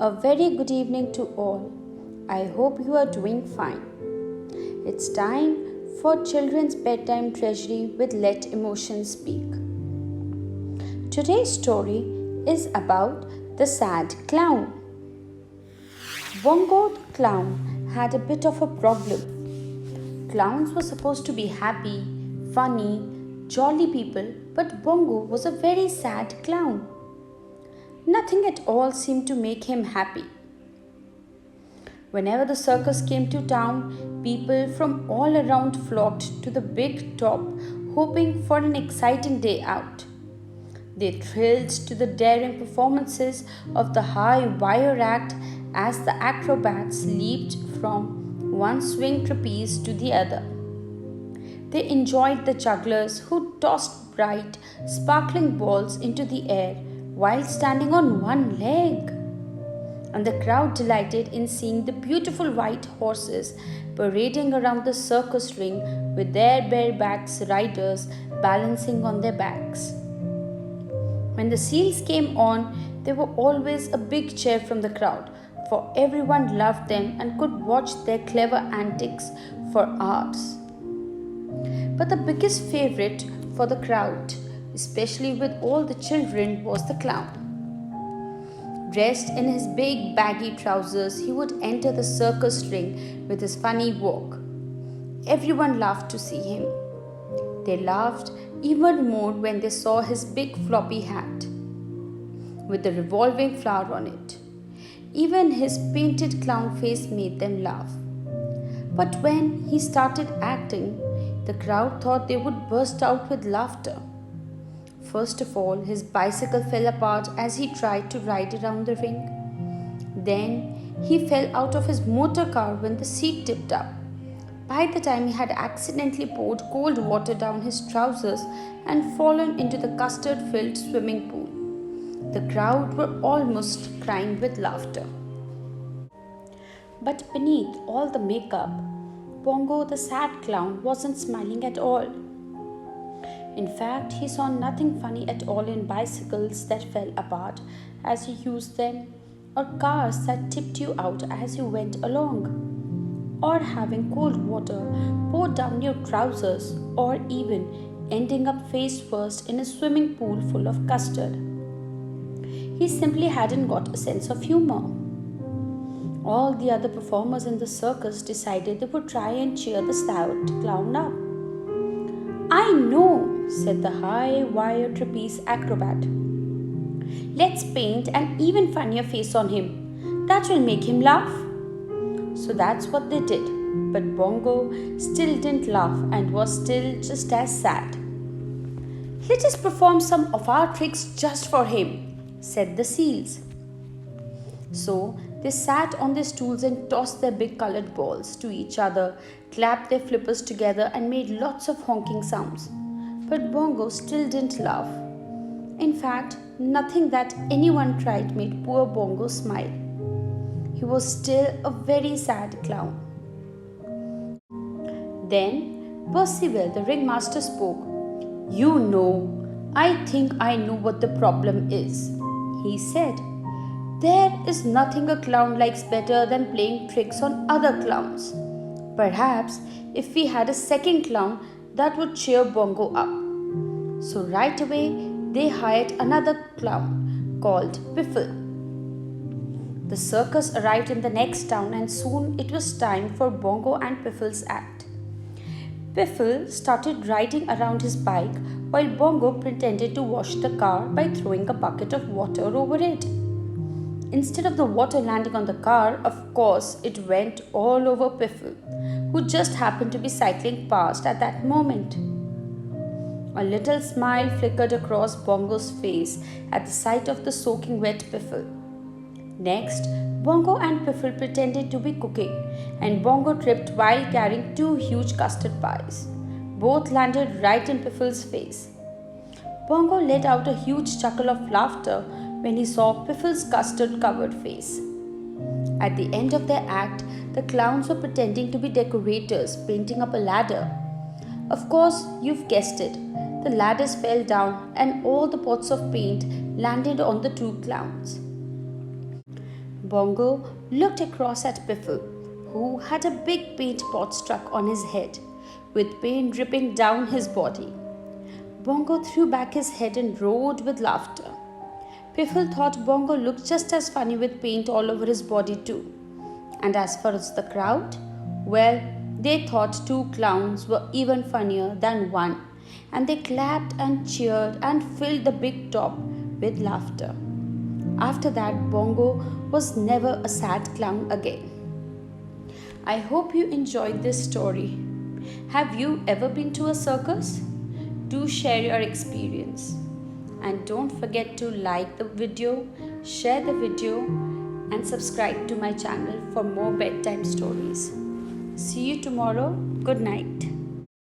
A very good evening to all. I hope you are doing fine. It's time for Children's Bedtime Treasury with Let Emotions Speak. Today's story is about the sad clown. Bongo the clown had a bit of a problem. Clowns were supposed to be happy, funny, jolly people, but Bongo was a very sad clown. Nothing at all seemed to make him happy. Whenever the circus came to town, people from all around flocked to the big top, hoping for an exciting day out. They thrilled to the daring performances of the high wire act as the acrobats leaped from one swing trapeze to the other. They enjoyed the jugglers who tossed bright, sparkling balls into the air while standing on one leg. And the crowd delighted in seeing the beautiful white horses parading around the circus ring with their bareback riders balancing on their backs. When the seals came on, there were always a big cheer from the crowd, for everyone loved them and could watch their clever antics for hours. But the biggest favorite for the crowd, especially with all the children, was the clown. Dressed in his big baggy trousers, he would enter the circus ring with his funny walk. Everyone laughed to see him. They laughed even more when they saw his big floppy hat with the revolving flower on it. Even his painted clown face made them laugh. But when he started acting, the crowd thought they would burst out with laughter. First of all, his bicycle fell apart as he tried to ride around the ring. Then, he fell out of his motor car when the seat tipped up. By the time he had accidentally poured cold water down his trousers and fallen into the custard-filled swimming pool, the crowd were almost crying with laughter. But beneath all the makeup, Bongo the sad clown wasn't smiling at all. In fact, he saw nothing funny at all in bicycles that fell apart as you used them, or cars that tipped you out as you went along, or having cold water poured down your trousers, or even ending up face first in a swimming pool full of custard. He simply hadn't got a sense of humor. All the other performers in the circus decided they would try and cheer the sad clown up. "I know," said the high wire trapeze acrobat. "Let's paint an even funnier face on him. That will make him laugh." So that's what they did. But Bongo still didn't laugh and was still just as sad. "Let us perform some of our tricks just for him," said the seals. So they sat on their stools and tossed their big colored balls to each other, clapped their flippers together, and made lots of honking sounds. But Bongo still didn't laugh. In fact, nothing that anyone tried made poor Bongo smile. He was still a very sad clown. Then Percival, the ringmaster, spoke. "You know, I think I know what the problem is," he said. "There is nothing a clown likes better than playing tricks on other clowns. Perhaps if we had a second clown, that would cheer Bongo up." So right away, they hired another clown called Piffle. The circus arrived in the next town and soon it was time for Bongo and Piffle's act. Piffle started riding around his bike while Bongo pretended to wash the car by throwing a bucket of water over it. Instead of the water landing on the car, of course, it went all over Piffle, who just happened to be cycling past at that moment. A little smile flickered across Bongo's face at the sight of the soaking wet Piffle. Next, Bongo and Piffle pretended to be cooking, and Bongo tripped while carrying two huge custard pies. Both landed right in Piffle's face. Bongo let out a huge chuckle of laughter when he saw Piffle's custard-covered face. At the end of their act, the clowns were pretending to be decorators painting up a ladder. Of course, you've guessed it. The ladders fell down and all the pots of paint landed on the two clowns. Bongo looked across at Piffle, who had a big paint pot stuck on his head, with paint dripping down his body. Bongo threw back his head and roared with laughter. Piffle thought Bongo looked just as funny with paint all over his body too. And as for the crowd, well, they thought two clowns were even funnier than one, and they clapped and cheered and filled the big top with laughter. After that, Bongo was never a sad clown again. I hope you enjoyed this story. Have you ever been to a circus? Do share your experience. And don't forget to like the video, share the video, and subscribe to my channel for more bedtime stories. See you tomorrow. Good night.